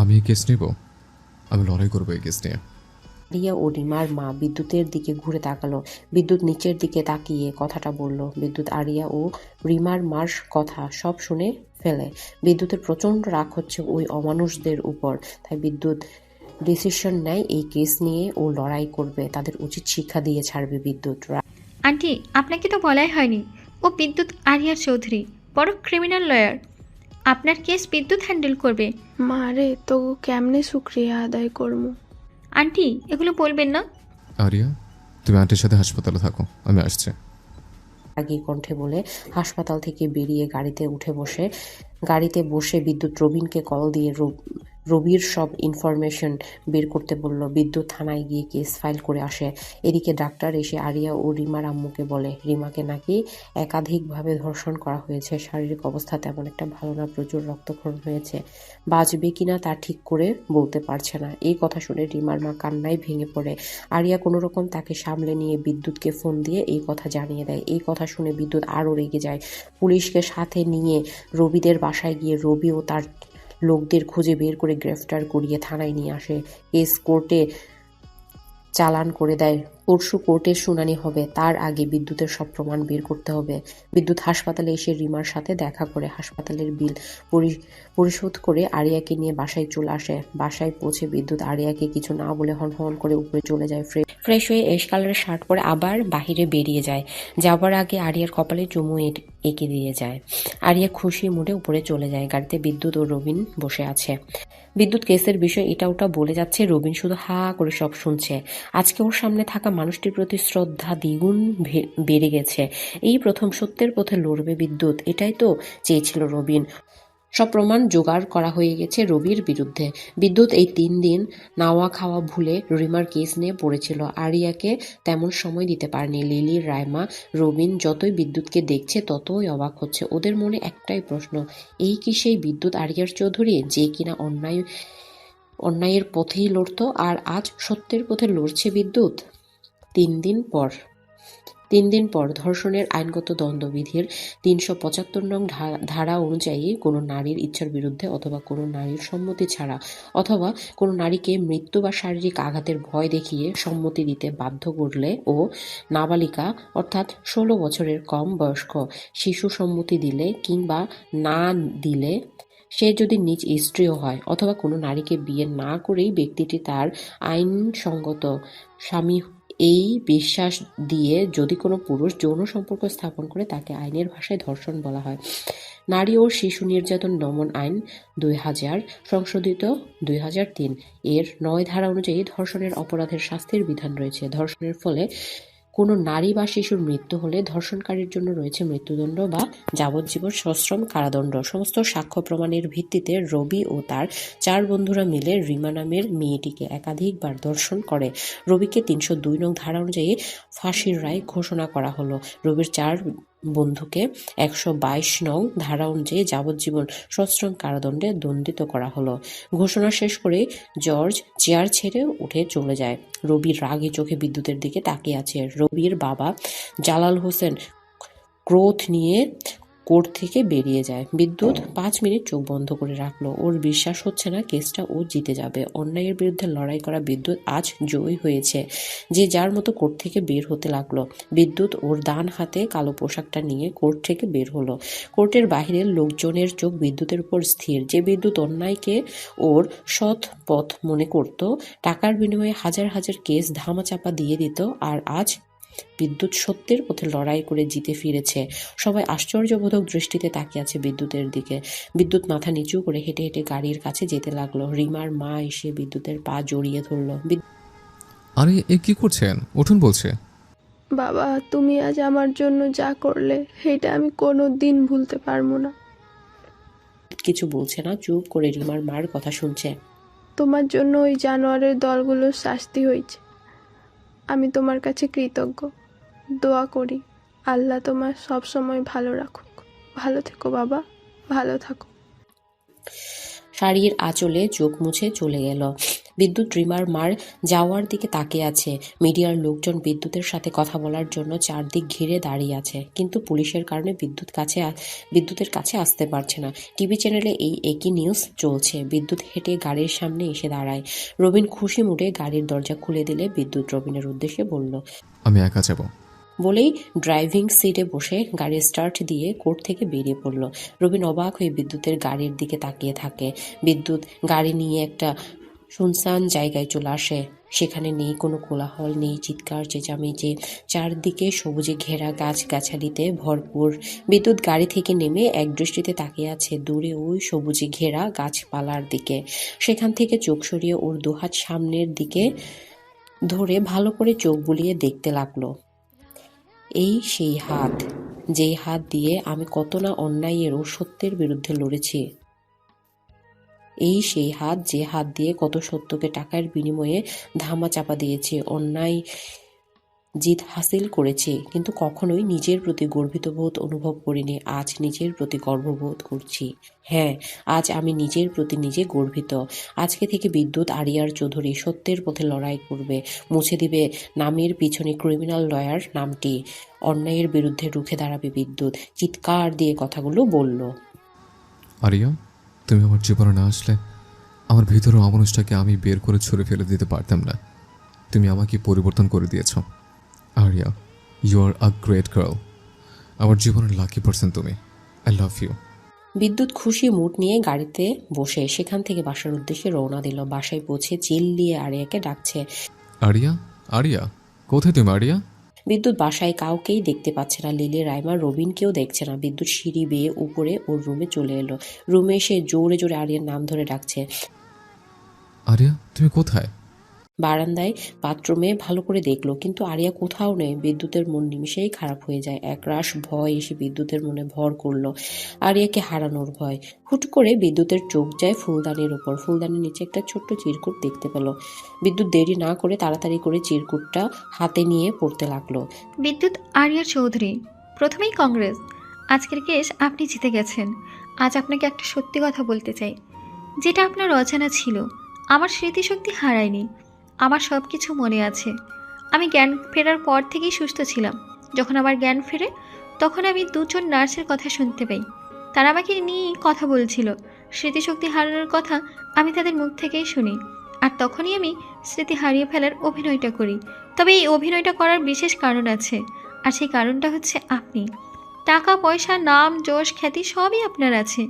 আমি এই কেস নেব, আমি লড়াই করবো এই কেস নিয়ে। আরিয়া ও রিমার মা বিদ্যুতের দিকে ঘুরে তাকালো। বিদ্যুৎ নিচের দিকে তাকিয়ে কথাটা বলল। বিদ্যুৎ আরিয়া ও রিমার মার কথা সব শুনে ফেলে। বিদ্যুতের প্রচণ্ড রাগ হচ্ছে ওই অমানুষদের উপর, তাই বিদ্যুৎ ডিসিশন নেয় এই কেস নিয়ে ও লড়াই করবে, তাদের উচিত শিক্ষা দিয়ে ছাড়বে বিদ্যুৎ। আন্টি আপনাকে তো বলাই হয়নি, ও বিদ্যুৎ আরিয়ার চৌধুরী, বড় ক্রিমিনাল লয়ার। আপনার কেস বিদ্যুৎ হ্যান্ডেল করবে। মারে তো কেমনে শুক্রিয়া আদায় করবো? আন্টি এগুলো বলবেন না। আরিয়া, তুমি আন্টির সাথে হাসপাতালে থাকো, আমি আসছি। রাগী কণ্ঠে বলে হাসপাতাল থেকে বেরিয়ে গাড়িতে বসে বিদ্যুৎ রবিনকে কল দিয়ে রবির সব ইনফরমেশন বের করতে বলল। বিদ্যুৎ থানায় গিয়ে কেস ফাইল করে আসে। এদিকে ডাক্তার এসে আরিয়া ও রিমার আম্মুকে বলে রিমাকে নাকি একাধিকভাবে ধর্ষণ করা হয়েছে, শারীরিক অবস্থা তেমন একটা ভালো না, প্রচুর রক্তক্ষরণ হয়েছে, বাঁচবে কিনা তা ঠিক করে বলতে পারছে না। এই কথা শুনে রিমার মা কান্নায় ভেঙে পড়ে। আরিয়া কোনো রকম তাকে সামলে নিয়ে বিদ্যুৎকে ফোন দিয়ে এই কথা জানিয়ে দেয়। এই কথা শুনে বিদ্যুৎ আরও রেগে যায়। পুলিশকে সাথে নিয়ে রবিদের বাসায় গিয়ে রবি ও তার লোকদের খুঁজে বের করে গ্রেফতার করিয়ে থানায় নিয়ে আসে। কেস কোর্টে চালান করে দেয় পরশু কোর্টের শুনানি হবে, তার আগে বিদ্যুতের সব প্রমাণ বের করতে হবে। বিদ্যুৎ হাসপাতালে এসে রিমার সাথে দেখা করে হাসপাতালের বিল পরিশোধ করে আরিয়াকে নিয়ে বাসায় চলে আসে। বাসায় পৌঁছে বিদ্যুৎ আরিয়াকে কিছু না বলে হন হন করে উপরে চলে যায়। ফ্রেশ হয়ে এশ কালারের শার্ট পরে আবার বাহিরে বেরিয়ে যায়। যাবার আগে আরিয়ার কপালে চুমু এঁকে দিয়ে যায়। আরিয়া খুশি মুডে উপরে চলে যায়। গাড়িতে বিদ্যুৎ ও রবিন বসে আছে। বিদ্যুৎ কেসের বিষয় এটা ওটা বলে যাচ্ছে, রবিন শুধু হা করে সব শুনছে। আজকে ওর সামনে থাকা মানুষটির প্রতি শ্রদ্ধা দ্বিগুণ বেড়ে গেছে। এই প্রথম সত্যের পথে লড়বে বিদ্যুৎ, এটাই তো চেয়েছিল রবিন। সব প্রমাণ জোগাড় করা হয়ে গেছে রবির বিরুদ্ধে। বিদ্যুৎ এই 3 দিন নাওয়া খাওয়া ভুলে রিমার কেস নিয়ে পড়েছিল। আরিয়াকে তেমন সময় দিতে পারেনি। লিলি, রাইমা, রবিন যতই বিদ্যুৎকে দেখছে ততই অবাক হচ্ছে। ওদের মনে একটাই প্রশ্ন, এই কি সেই বিদ্যুৎ আরিয়ার চৌধুরী যে কিনা অন্যায়ের পথেই লড়তো, আর আজ সত্যের পথে লড়ছে বিদ্যুৎ? 3 দিন পর ধর্ষণের আইনগত দণ্ডবিধির 375 নং ধারা অনুযায়ী কোনো নারীর ইচ্ছার বিরুদ্ধে অথবা কোনো নারীর সম্মতি ছাড়া অথবা কোনো নারীকে মৃত্যু বা শারীরিক আঘাতের ভয় দেখিয়ে সম্মতি দিতে বাধ্য করলে ও নাবালিকা অর্থাৎ 16 বছরের কম বয়স্ক শিশু সম্মতি দিলে কিংবা না দিলে, সে যদি নিজ স্ত্রীও হয় অথবা কোনো নারীকে বিয়ে না করেই ব্যক্তিটি তার আইনসঙ্গত স্বামী এই বিশ্বাস দিয়ে যদি কোনো পুরুষ যৌন সম্পর্ক স্থাপন করে, তাকে আইনের ভাষায় ধর্ষণ বলা হয়। নারী ও শিশু নির্যাতন দমন আইন 2000 সংশোধিত 2003 এর 9 ধারা অনুযায়ী ধর্ষণের অপরাধের শাস্তির বিধান রয়েছে। ধর্ষণের ফলে কোনো নারী বা শিশুর মৃত্যু হলে ধর্ষণকারীর জন্য রয়েছে মৃত্যুদণ্ড বা যাবজ্জীবন সশ্রম কারাদণ্ড। সমস্ত সাক্ষ্য প্রমাণের ভিত্তিতে রবি ও তার 4 বন্ধুরা মিলে রিমা নামের মেয়েটিকে একাধিকবার ধর্ষণ করে। রবিকে 302 নং ধারা অনুযায়ী ফাঁসির রায় ঘোষণা করা হলো। রবির 4 বন্ধুকে 122 নং ধারা অনুযায়ী যাবজ্জীবন সশ্রম কারাদণ্ডে দণ্ডিত করা হলো। ঘোষণা শেষ করে জর্জ চেয়ার ছেড়ে উঠে চলে যায়। রবি রাগে চোখে বিদ্যুতের দিকে তাকিয়ে আছে। রবির বাবা জালাল হোসেন ক্রোধ নিয়ে কোর্ট থেকে বেরিয়ে যায়। বিদ্যুৎ 5 মিনিট চোখ বন্ধ করে রাখলো। ওর বিশ্বাস হচ্ছে না কেসটা ও জিতে যাবে। অন্যায়ের বিরুদ্ধে লড়াই করা বিদ্যুৎ আজ জয়ী হয়েছে। যে যার মতো কোর্ট থেকে বের হতে লাগলো। বিদ্যুৎ ওর ডান হাতে কালো পোশাকটা নিয়ে কোর্ট থেকে বের হলো। কোর্টের বাহিরের লোকজনের চোখ বিদ্যুতের উপর স্থির। যে বিদ্যুৎ অন্যায়কে ওর সৎ পথ মনে করত, টাকার বিনিময়ে হাজার হাজার কেস ধামাচাপা দিয়ে দিত, আর আজ বিদ্যুৎ সত্যের পথে লড়াই করে জিতে ফিরেছে। সবাই আশ্চর্যবোধক দৃষ্টিতে তাকিয়ে আছে বিদ্যুতের দিকে। বিদ্যুৎ মাথা নিচু করে হেঁটে হেঁটে গাড়ির কাছে যেতে লাগলো। রিমার মা এসে বিদ্যুতের পা জড়িয়ে ধরলো। আরে এ কি করছেন? উঠুন বলছে। বাবা, তুমি আজ আমার জন্য যা করলে সেটা আমি কোনো দিন ভুলতে পারবো না। কিছু বলছে না, চুপ করে রিমার মার কথা শুনছে। তোমার জন্য ওই জানোয়ারের দলগুলোর শাস্তি হয়েছে। আমি তোমার কাছে কৃতজ্ঞ। দোয়া করি আল্লাহ তোমার সব সময় ভালো রাখুক। ভালো থেকো বাবা, ভালো থাকো। শাড়ির আঁচলে চোখ মুছে চলে গেল। বিদ্যুৎ রিমার মার যাওয়ার দিকে তাকিয়ে আছে। মিডিয়ার লোকজন বিদ্যুতের সাথে কথা বলার জন্য চারদিক ঘিরে দাঁড়িয়ে আছে, কিন্তু পুলিশের কারণে বিদ্যুতের কাছে আসতে পারছে না। টিভি চ্যানেলে এই একই নিউজ চলছে। বিদ্যুৎ হেঁটে গাড়ির সামনে এসে দাঁড়ায়। রবিন খুশি মুডে গাড়ির দরজা খুলে দিলে বিদ্যুৎ রবিনের উদ্দেশ্যে বলল, আমি একা যাব। বলেই ড্রাইভিং সিটে বসে গাড়ি স্টার্ট দিয়ে কোর্ট থেকে বেরিয়ে পড়ল। রবিন অবাক হয়ে বিদ্যুতের গাড়ির দিকে তাকিয়ে থাকে। বিদ্যুৎ গাড়ি নিয়ে একটা শুনশান জায়গায় চলে আসে। সেখানে নেই কোনো কোলাহল, নেই চিৎকার চেঁচামেচি। চারদিকে সবুজে ঘেরা গাছগাছালিতে ভরপুর। বিদ্যুৎ গাড়ি থেকে নেমে একদৃষ্টিতে তাকিয়ে আছে দূরে ওই সবুজে ঘেরা গাছপালার দিকে। সেখান থেকে চোখ সরিয়ে ওর দুহাত সামনের দিকে ধরে ভালো করে চোখ বুলিয়ে দেখতে লাগলো। এই সেই হাত, যেই হাত দিয়ে আমি কত না অন্যায়ের ও সত্যের বিরুদ্ধে লড়েছি। এই সেই হাত, যে হাত দিয়ে কত সত্যকে টাকার বিনিময়ে ধামা চাপা দিয়েছি, অন্যায় জিত হাসিল করেছি, কিন্তু কখনোই নিজের প্রতি গর্বিত বোধ অনুভব করিনি। আজ নিজের প্রতি গর্ববোধ করছি। হ্যাঁ, আজ আমি নিজের প্রতি নিজে গর্বিত। আজকে থেকে বিদ্যুৎ আরিয়ার চৌধুরী সত্যের পথে লড়াই করবে, মুছে দিবে নামের পিছনে ক্রিমিনাল লয়ার নামটি। অন্যায়ের বিরুদ্ধে রুখে দাঁড়াবে বিদ্যুৎ। চিৎকার দিয়ে কথাগুলো বলল। আরিয়া, তুমি আমার জীবনে না আসলে আমার ভিতরের অমানুষটাকে আমি বের করে ছুঁড়ে ফেলে দিতে পারতাম না। তুমি আমাকে পরিবর্তন করে দিয়েছ। Aria, you are a great girl. আমার জীবনের লাকি পার্সন তুমি। I love you. বিদ্যুৎ খুশি মুড নিয়ে গাড়িতে বসে সেখান থেকে বাসার উদ্দেশ্যে রওনা দিল। বাসায় পৌঁছে চিল্লিয়ে আরিয়াকে ডাকছে। আরিয়া, আরিয়া, কোথায় তুমি আরিয়া? বিদ্যুৎ বাসায় কাউকেই দেখতে পাচ্ছে না। লিলি, রাইমা, রবিনকেও দেখছে না। বিদ্যুৎ সিঁড়ি বেয়ে উপরে ওর রুমে চলে এলো। রুমে এসে জোরে জোরে আরিয়ার নাম ধরে ডাকছে। আরিয়া, তুমি কোথায়? বারান্দায় বাথরুমে ভালো করে দেখলো, কিন্তু আরিয়া কোথাও নেই। বিদ্যুতের মন নিমিষেই খারাপ হয়ে যায়। একরাশ ভয় এসে বিদ্যুতের মনে ভর করলো, আরিয়াকে হারানোর ভয়। হুট করে বিদ্যুতের চোখ যায় ফুলদানির উপর। ফুলদানির নিচে একটা ছোট্ট চিরকুট দেখতে পেল। বিদ্যুৎ দেরি না করে তাড়াতাড়ি করে চিরকুটটা হাতে নিয়ে পড়তে লাগলো। বিদ্যুৎ আরিয়া চৌধুরী, প্রথমেই কংগ্রেস। আজকের কেস আপনি জিতে গেছেন। আজ আপনাকে একটা সত্যি কথা বলতে চাই, যেটা আপনার অজানা ছিল। আমার স্মৃতিশক্তি হারায়নি, আমার সব কিছু মনে আছে। আমি জ্ঞান ফেরার পর থেকেই সুস্থ ছিলাম। যখন আমার জ্ঞান ফেরে তখন আমি দুজন নার্সের কথা শুনতে পাই। তারা আমাকে নিয়েই কথা বলছিল। স্মৃতিশক্তি হারানোর কথা আমি তাদের মুখ থেকেই শুনি, আর তখনই আমি স্মৃতি হারিয়ে ফেলার অভিনয়টা করি। তবে এই অভিনয়টা করার বিশেষ কারণ আছে, আর সেই কারণটা হচ্ছে আপনি। টাকা পয়সা, নাম, যশ, খ্যাতি সবই আপনার আছে,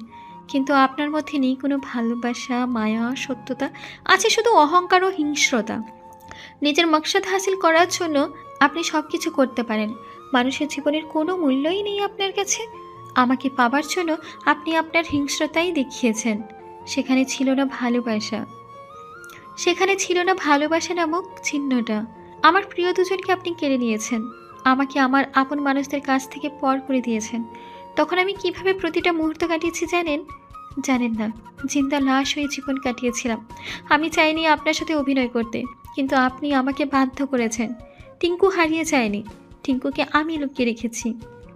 কিন্তু আপনার মধ্যে নেই কোনো ভালোবাসা, মায়া, সত্যতা। আছে শুধু অহংকার ও হিংস্রতা। নিজের মকসদ হাসিল করার জন্য আপনি সব কিছু করতে পারেন। মানুষের জীবনের কোনো মূল্যই নেই আপনার কাছে। আমাকে পাবার জন্য আপনি আপনার হিংস্রতাই দেখিয়েছেন। সেখানে ছিল না ভালোবাসা, সেখানে ছিল না ভালোবাসা নামক চিহ্নটা। আমার প্রিয় দুজনকে আপনি কেড়ে নিয়েছেন। আমাকে আমার আপন মানুষদের কাছ থেকে পর করে দিয়েছেন। তখন আমি কিভাবে প্রতিটা মুহূর্ত কাটিয়েছি জানেন? জানেন না। জিন্দা লাশ হয়ে জীবন কাটিয়েছিলাম। আমি চাইনি আপনার সাথে অভিনয় করতে, কিন্তু আপনি আমাকে বাধ্য করেছেন। টিঙ্কু হারিয়ে যায়নি, টিঙ্কুকে আমি লুকিয়ে রেখেছি।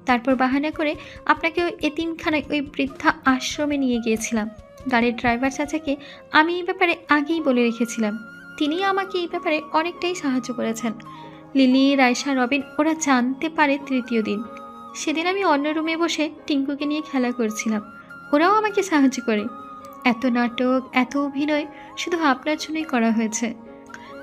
তারপর বাহানা করে আপনাকে ওই এতিমখানায়, ওই বৃদ্ধা আশ্রমে নিয়ে গিয়েছিলাম। গাড়ির ড্রাইভার চাচাকে আমি এই ব্যাপারে আগেই বলে রেখেছিলাম। তিনি আমাকে এই ব্যাপারে অনেকটাই সাহায্য করেছেন। লিলি, রাইসা, রবিন ওরা জানতে পারে তৃতীয় দিন। সেদিন আমি অন্য রুমে বসে টিঙ্কুকে নিয়ে খেলা করছিলাম। ওরাও আমাকে সাহায্য করে। এত নাটক, এত অভিনয় শুধু আপনার জন্যই করা হয়েছে।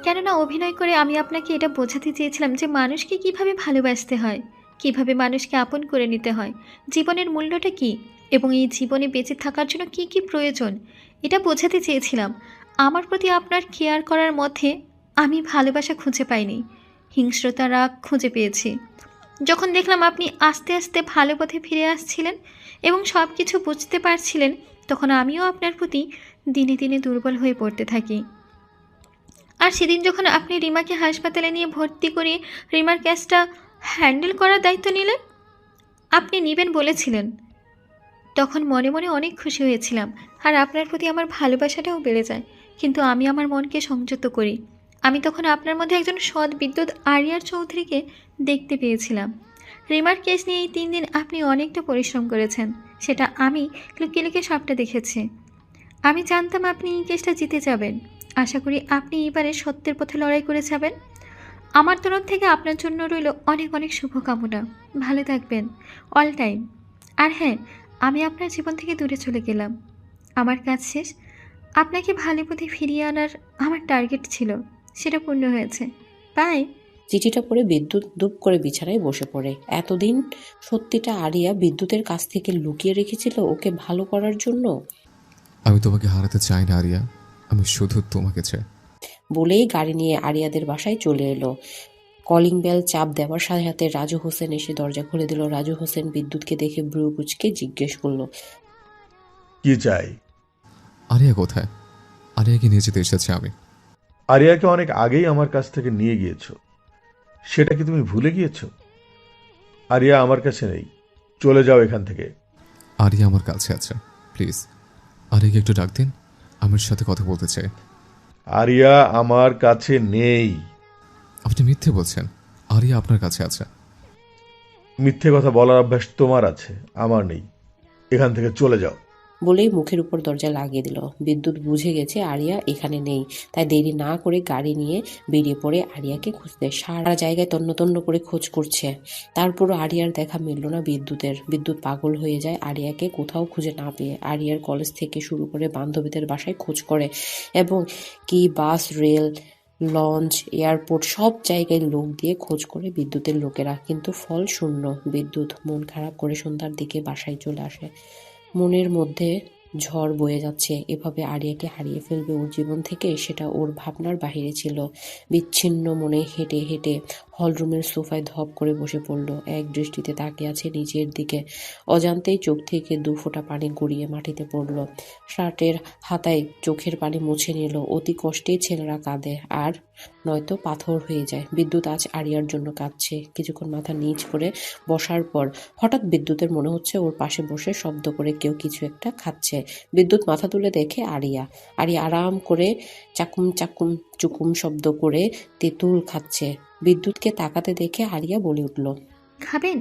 কেননা অভিনয় করে আমি আপনাকে এটা বোঝাতে চেয়েছিলাম যে মানুষকে কিভাবে ভালোবাসতে হয়, কিভাবে মানুষকে আপন করে নিতে হয়, জীবনের মূল্যটা কী, এবং এই জীবনে বেঁচে থাকার জন্য কী কী প্রয়োজন, এটা বোঝাতে চেয়েছিলাম। আমার প্রতি আপনার কেয়ার করার মধ্যে আমি ভালোবাসা খুঁজে পাইনি, হিংস্রতা, রাগ খুঁজে পেয়েছি। যখন দেখলাম আপনি আস্তে আস্তে ভালো পথে ফিরে আসছিলেন এবং সব কিছু বুঝতে পারছিলেন, তখন আমিও আপনার প্রতি দিনে দিনে দুর্বল হয়ে পড়তে থাকি। আর সেদিন যখন আপনি রিমাকে হাসপাতালে নিয়ে ভর্তি করিয়ে রিমার কেসটা হ্যান্ডেল করার দায়িত্ব নিলেন, আপনি নেবেন বলেছিলেন, তখন মনে মনে অনেক খুশি হয়েছিলাম। আর আপনার প্রতি আমার ভালোবাসাটাও বেড়ে যায়। কিন্তু আমি আমার মনকে সংযত করি। আমি তখন আপনার মধ্যে একজন সৎ বিদ্যুৎ আরিয়ার চৌধুরীকে দেখতে পেয়েছিলাম। রিমার কেস নিয়ে এই 3 দিন আপনি অনেকটা পরিশ্রম করেছেন, সেটা আমি লুকিয়ে লুকিয়ে সবটা দেখেছি। আমি জানতাম আপনি এই কেসটা জিতে যাবেন। আশা করি আপনি এবারে সত্যের পথে লড়াই করে যাবেন। আমার তরফ থেকে আপনার জন্য রইল অনেক অনেক শুভকামনা। ভালো থাকবেন অল টাইম। আর হ্যাঁ, আমি আপনার জীবন থেকে দূরে চলে গেলাম। আমার কাজ শেষ। আপনাকে ভালো পথে ফিরিয়ে আনার আমার টার্গেট ছিল, সেটা পূর্ণ হয়েছে। বাই। চিঠিটা পড়ে বিদ্যুৎ দুপ করে বিছানায় বসে পড়ে। এতদিন সত্যিটা আরিয়া বিদ্যুতের কাছ থেকে লুকিয়ে রেখেছিল ওকে ভালো করার জন্য। আমি তোমাকে হারাতে চাই না আরিয়া, আমি শুধু তোমাকে চাই। বলেই গাড়ি নিয়ে আরিয়াদের বাসায় চলে এলো। কলিং বেল চাপ দেওয়ার সাথে সাথে রাজু হোসেন এসে দরজা খুলে দিল। রাজু হোসেন বিদ্যুৎকে দেখে ব্রু কুচকে জিজ্ঞেস করলো, কি চাই? আরিয়া কোথায়? আরিয়াকে নিয়ে যেতে এসেছি আমি। আরিয়াকে অনেক আগেই আমার কাছ থেকে নিয়ে গিয়েছো, সেটা কি তুমি ভুলে গিয়েছো? আরিয়া আমার কাছে নেই, চলে যাও এখান থেকে। আরিয়া আমার কাছে আছে, প্লিজ আরিয়াকে একটু ডাক দিন, আমার সাথে কথা বলতে চাই। আরিয়া আমার কাছে নেই। আপনি মিথ্যে বলছেন, আরিয়া আপনার কাছে আছে। মিথ্যে কথা বলার অভ্যাস তোমার আছে, আমার নেই। এখান থেকে চলে যাও। বলেই মুখের উপর দরজা লাগিয়ে দিল। বিদ্যুৎ বুঝে গেছে আরিয়া এখানে নেই, তাই দেরি না করে গাড়ি নিয়ে বেরিয়ে পড়ে আরিয়াকে খুঁজতে। সারা জায়গায় তন্ন তন্ন করে খোঁজ করছে, তারপরও আরিয়ার দেখা মিলল না বিদ্যুতের। বিদ্যুৎ পাগল হয়ে যায় আরিয়াকে কোথাও খুঁজে না পেয়ে। আরিয়ার কলেজ থেকে শুরু করে বান্ধবীদের বাসায় খোঁজ করে, এবং কি বাস, রেল লঞ্চ, এয়ারপোর্ট সব জায়গায় লোক দিয়ে খোঁজ করে বিদ্যুতের লোকেরা, কিন্তু ফল শূন্য। বিদ্যুৎ মন খারাপ করে সন্ধ্যার দিকে বাসায় চলে আসে। মনের মধ্যে ঝড় বয়ে যাচ্ছে। এভাবে আরিয়াকে হারিয়ে ফেলবে ওর জীবন থেকে, সেটা ওর ভাবনার বাহিরে ছিল। বিচ্ছিন্ন মনে হেঁটে হেঁটে হলরুমের সোফায় ধপ করে বসে পড়ল। এক দৃষ্টিতে তাকিয়ে আছে নিজের দিকে। অজান্তেই চোখ থেকে 2 ফোঁটা পানি গড়িয়ে মাটিতে পড়ল। শার্টের হাতায় চোখের পানি মুছে নিল। অতি কষ্টেই ছেলেরা কাঁদে, আর নয়তো পাথর হয়ে যায়। বিদ্যুৎ আজ আরিয়ার জন্য কাঁদছে। কিছুক্ষণ মাথা নিচ করে বসার পর হঠাৎ বিদ্যুতের মনে হচ্ছে ওর পাশে বসে শব্দ করে কেউ কিছু একটা খাচ্ছে। বিদ্যুৎ মাথা তুলে দেখে আরিয়া আরাম করে চাকুম চাকুম চুকুম শব্দ করে তেঁতুল খাচ্ছে। বিদ্যুৎকে তাকাতে দেখে আরিয়া বলে উঠল, খাবেন?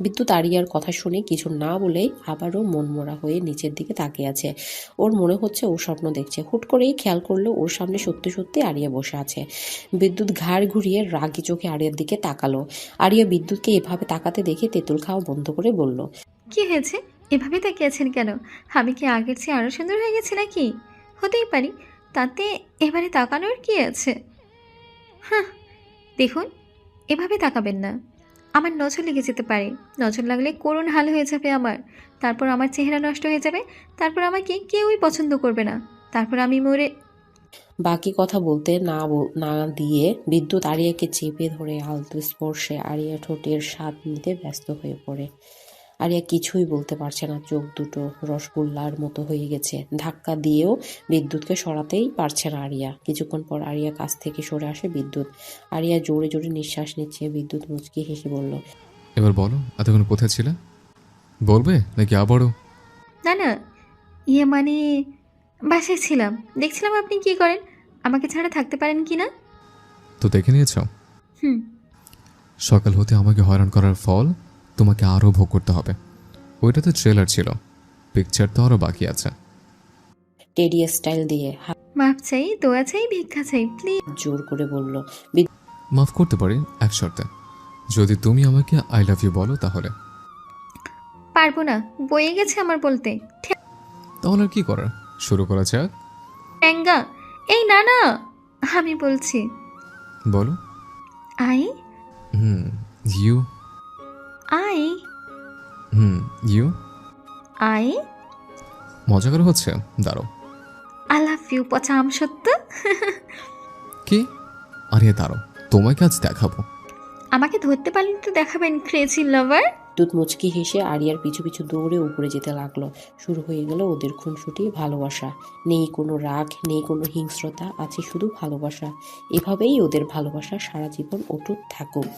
বিদ্যুৎ আরিয়ার কথা শুনে কিছু না বলেই আবারও মনমরা হয়ে নিচের দিকে তাকিয়ে আছে। ওর মনে হচ্ছে ও স্বপ্ন দেখছে। হুট করেই খেয়াল করলো ওর সামনে সত্যি সত্যি আরিয়া বসে আছে। বিদ্যুৎ ঘাড় ঘুরিয়ে রাগি চোখে আরিয়ার দিকে তাকালো। আরিয়া বিদ্যুৎকে এভাবে তাকাতে দেখে তেঁতুল খাওয়া বন্ধ করে বলল, কি হয়েছে? এভাবে তাকিয়েছেন কেন? আমি কি আগের চেয়ে আরও সুন্দর হয়ে গেছি নাকি? হতেই পারি, তাতে এবারে তাকানোর কি আছে? হ্যাঁ, দেখুন, এভাবে তাকাবেন না। আমার নজর লেগে যেতে পারে। নজর লাগলে করুণ হাল হয়ে যাবে আমার। তারপর আমার চেহারা নষ্ট হয়ে যাবে। তারপর আমাকে কেউই পছন্দ করবে না। তারপর আমি মরে। বাকি কথা বলতে না দিয়ে বিদ্যুৎ আরিয়াকে চেপে ধরে আলতো স্পর্শে আরিয়া ঠোঁটের স্বাদ নিতে ব্যস্ত হয়ে পড়ে। আরিয়া কিছুই বলতে পারছে না। চোখ দুটো রসগোল্লার মতো হয়ে গেছে। ধাক্কা দিয়েও বিদ্যুৎকে সরাতেই পারছে না আরিয়া। কিছুক্ষণ পর আরিয়া কাছ থেকে সরে আসে বিদ্যুৎ। আরিয়া জোরে জোরে নিঃশ্বাস নিচ্ছে। বিদ্যুৎ মুচকি হেসে বলল, এবার বলো, এতক্ষণ কোথায় ছিলে? বলবে নাকি আবারও? না না, মানে বাসায় ছিলাম, দেখছিলাম আপনি কি করেন, আমাকে ছাড়া থাকতে পারেন কি না। তো দেখে নিয়েছ? হুম। সকাল হতে আমাকে হয়রান করার ফল তোমাকে আরও ভোগ করতে হবে। ওইটা তো ট্রেলার ছিল, পিকচার তো আরও বাকি আছে। টেডি স্টাইল দিয়ে মাপ চাই, দোয়া চাই, ভিক্ষা চাই, প্লিজ। জোর করে বলল। মাফ করতে পারি এক শর্তে, যদি তুমি আমাকে আই লাভ ইউ বলো তাহলে। পারবো না, বয়ে গেছে আমার বলতে। তাহলে আর কি করার, শুরু করা যাক। ট্যাঙ্গা, এই না না, আমি বলছি। বলো। I U. I U. I মজা করে হচ্ছে, দাঁড়াও। আই লাভ ইউ পচা আম সত্য। কি? আরে দাঁড়াও, তোমাকে আজ দেখাবো। আমাকে ধরতে পারলে তো দেখাবেন, ক্রেজি লাভার। বিদ্যুৎ মুচকি হেসে আরিয়ার পিছু পিছু দৌড়ে উপরে যেতে লাগলো। শুরু হয়ে গেল ওদের খুনসুটি ভালোবাসা। নেই কোনো রাগ, নেই কোনো হিংস্রতা, আছে শুধু ভালোবাসা। এভাবেই ওদের ভালোবাসা সারা জীবন অটুট থাকুক।